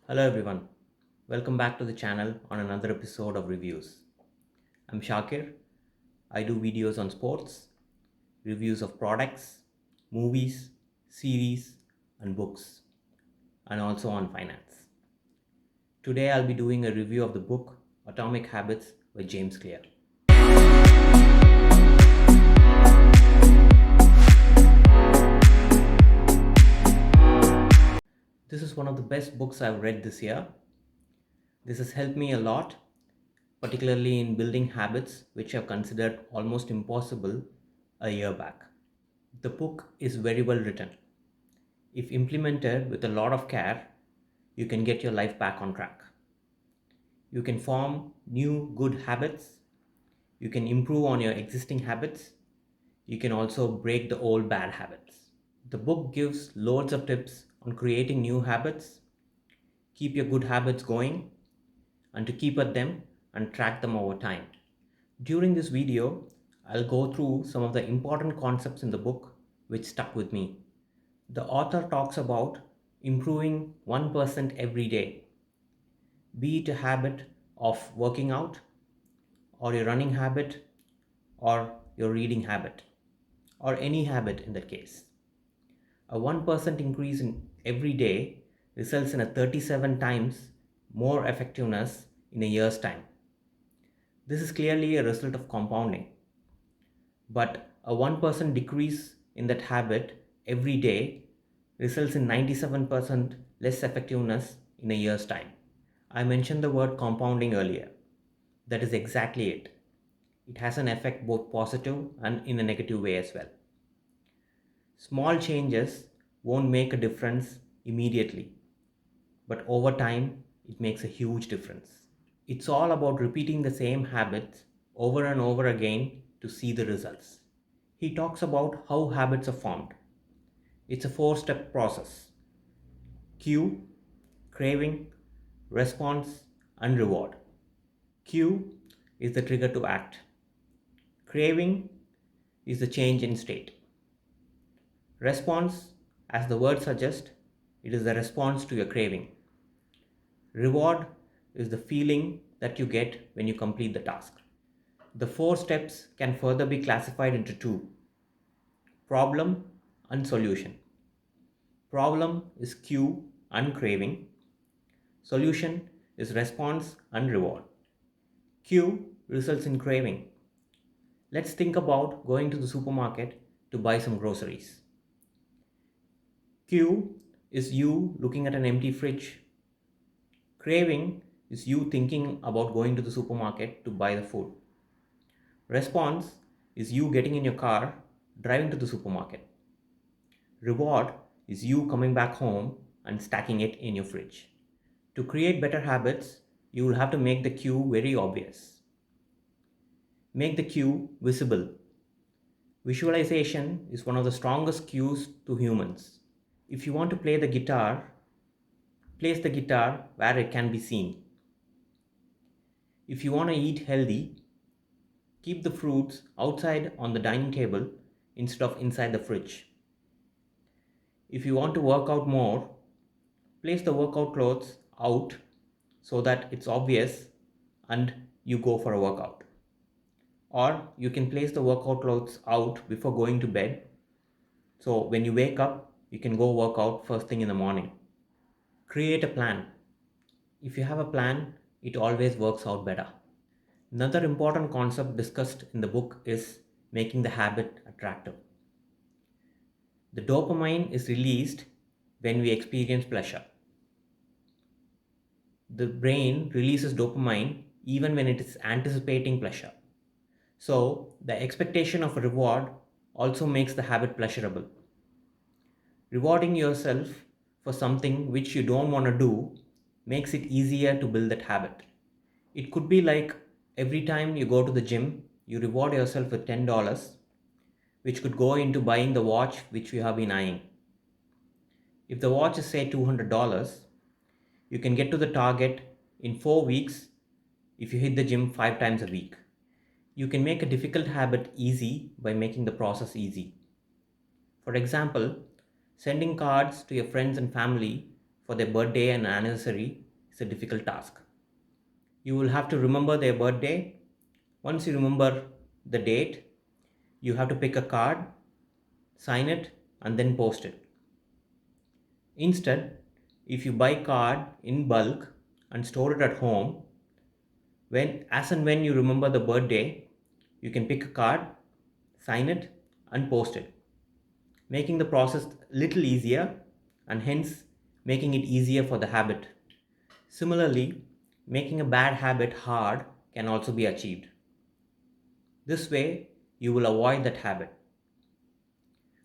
Hello everyone, welcome back to the channel on another episode of reviews. I'm Shakir. I do videos on sports, reviews of products, movies, series, and books, and also on finance. Today I'll be doing a review of the book Atomic Habits by James Clear. This is one of the best books I've read this year. This has helped me a lot, particularly in building habits which are considered almost impossible a year back. The book is very well written. If implemented with a lot of care, you can get your life back on track. You can form new good habits. You can improve on your existing habits. You can also break the old bad habits. The book gives loads of tips on creating new habits, keep your good habits going, and to keep at them and track them over time. During this video, I'll go through some of the important concepts in the book which stuck with me. The author talks about improving 1% every day, be it a habit of working out, or your running habit, or your reading habit, or any habit in that case. A 1% increase in every day results in a 37 times more effectiveness in a year's time. This is clearly a result of compounding. But a 1% decrease in that habit every day results in 97% less effectiveness in a year's time. I mentioned the word compounding earlier. That is exactly it. It has an effect both positive and in a negative way as well. Small changes won't make a difference immediately, but over time, it makes a huge difference. It's all about repeating the same habits over and over again to see the results. He talks about how habits are formed. It's a four-step process: cue, craving, response, and reward. Cue is the trigger to act. Craving is the change in state. Response, as the word suggests, it is the response to your craving. Reward is the feeling that you get when you complete the task. The four steps can further be classified into two: problem and solution. Problem is cue and craving. Solution is response and reward. Cue results in craving. Let's think about going to the supermarket to buy some groceries. Cue is you looking at an empty fridge. Craving is you thinking about going to the supermarket to buy the food. Response is you getting in your car, driving to the supermarket. Reward is you coming back home and stacking it in your fridge. To create better habits, you will have to make the cue very obvious. Make the cue visible. Visualization is one of the strongest cues to humans. If you want to play the guitar, place the guitar where it can be seen. If you want to eat healthy, keep the fruits outside on the dining table instead of inside the fridge. If you want to work out more, place the workout clothes out so that it's obvious and you go for a workout. Or you can place the workout clothes out before going to bed, so when you wake up, you can go work out first thing in the morning. Create a plan. If you have a plan, it always works out better. Another important concept discussed in the book is making the habit attractive. The dopamine is released when we experience pleasure. The brain releases dopamine even when it is anticipating pleasure. So, the expectation of a reward also makes the habit pleasurable. Rewarding yourself for something which you don't want to do makes it easier to build that habit. It could be like every time you go to the gym, you reward yourself with $10, which could go into buying the watch which you have been eyeing. If the watch is say $200, you can get to the target in 4 weeks if you hit the gym 5 times a week. You can make a difficult habit easy by making the process easy. For example, sending cards to your friends and family for their birthday and anniversary is a difficult task. You will have to remember their birthday. Once you remember the date, you have to pick a card, sign it, and then post it. Instead, if you buy card in bulk and store it at home, when as and when you remember the birthday, you can pick a card, sign it, and post it, making the process little easier and hence making it easier for the habit. Similarly, making a bad habit hard can also be achieved. This way, you will avoid that habit.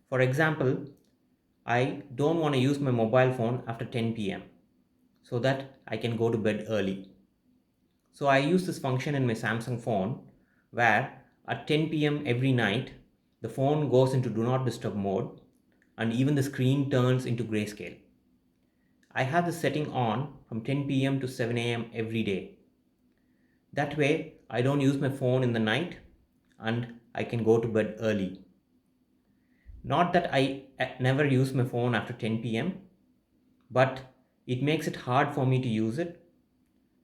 For example, I don't want to use my mobile phone after 10 pm so that I can go to bed early. So I use this function in my Samsung phone where at 10 pm every night the phone goes into do not disturb mode and even the screen turns into grayscale. I have the setting on from 10 pm to 7 am every day. That way I don't use my phone in the night and I can go to bed early. Not that I never use my phone after 10 pm, but it makes it hard for me to use it.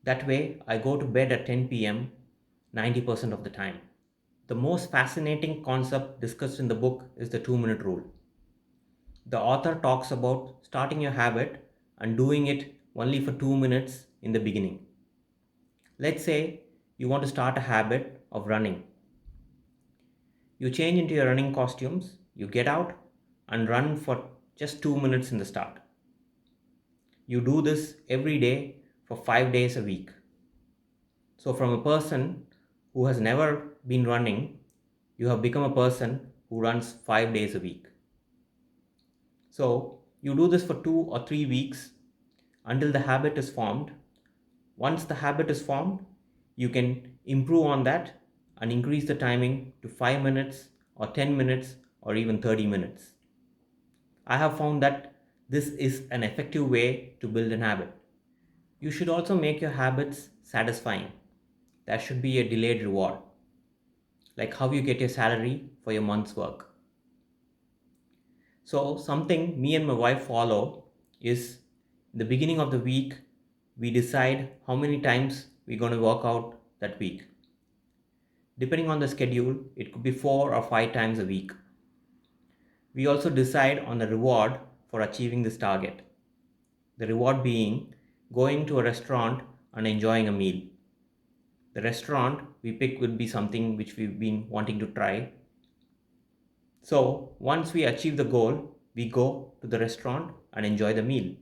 That way I go to bed at 10 pm 90% of the time. The most fascinating concept discussed in the book is the 2-minute rule. The author talks about starting your habit and doing it only for 2 minutes in the beginning. Let's say you want to start a habit of running. You change into your running costumes, you get out and run for just 2 minutes in the start. You do this every day for 5 days a week. So, from a person who has never been running, you have become a person who runs 5 days a week. So, you do this for 2 or 3 weeks until the habit is formed. Once the habit is formed, you can improve on that and increase the timing to 5 minutes or 10 minutes or even 30 minutes. I have found that this is an effective way to build an habit. You should also make your habits satisfying. There should be a delayed reward, like how you get your salary for your month's work. So, something me and my wife follow is the beginning of the week, we decide how many times we're going to work out that week. Depending on the schedule, it could be 4 or 5 times a week. We also decide on the reward for achieving this target. The reward being going to a restaurant and enjoying a meal. The restaurant we pick would be something which we've been wanting to try. So once we achieve the goal, we go to the restaurant and enjoy the meal.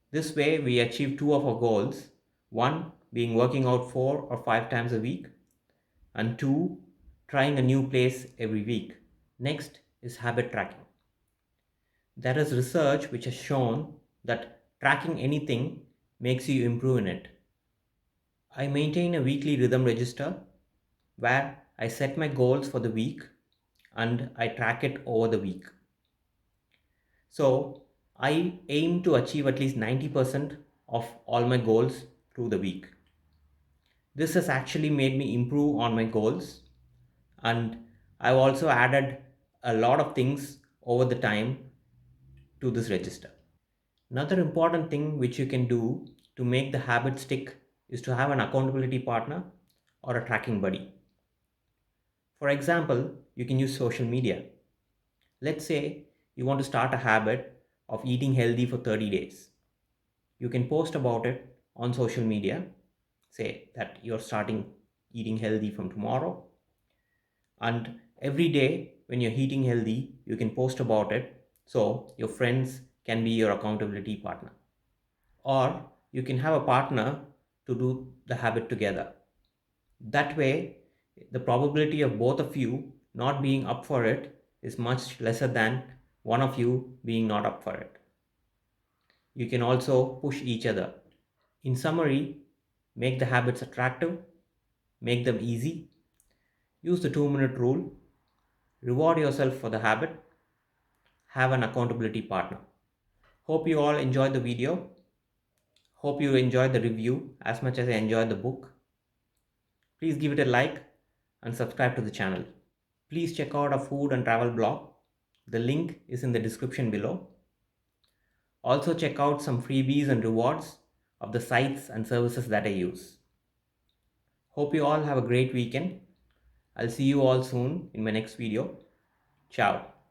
This way we achieve two of our goals, one being working out 4 or 5 times a week, and two, trying a new place every week. Next is habit tracking. There is research which has shown that tracking anything makes you improve in it. I maintain a weekly rhythm register where I set my goals for the week and I track it over the week. So I aim to achieve at least 90% of all my goals through the week. This has actually made me improve on my goals, and I've also added a lot of things over the time to this register. Another important thing which you can do to make the habit stick is to have an accountability partner or a tracking buddy. For example, you can use social media. Let's say you want to start a habit of eating healthy for 30 days. You can post about it on social media, say that you're starting eating healthy from tomorrow, and every day when you're eating healthy, you can post about it so your friends can be your accountability partner. Or you can have a partner to do the habit together. That way, the probability of both of you not being up for it is much lesser than one of you being not up for it. You can also push each other. In summary, make the habits attractive, make them easy, use the 2-minute rule, reward yourself for the habit, have an accountability partner. Hope you all enjoyed the video. Hope you enjoyed the review as much as I enjoyed the book. Please give it a like and subscribe to the channel. Please check out our food and travel blog. The link is in the description below. Also, check out some freebies and rewards of the sites and services that I use. Hope you all have a great weekend. I'll see you all soon in my next video. Ciao.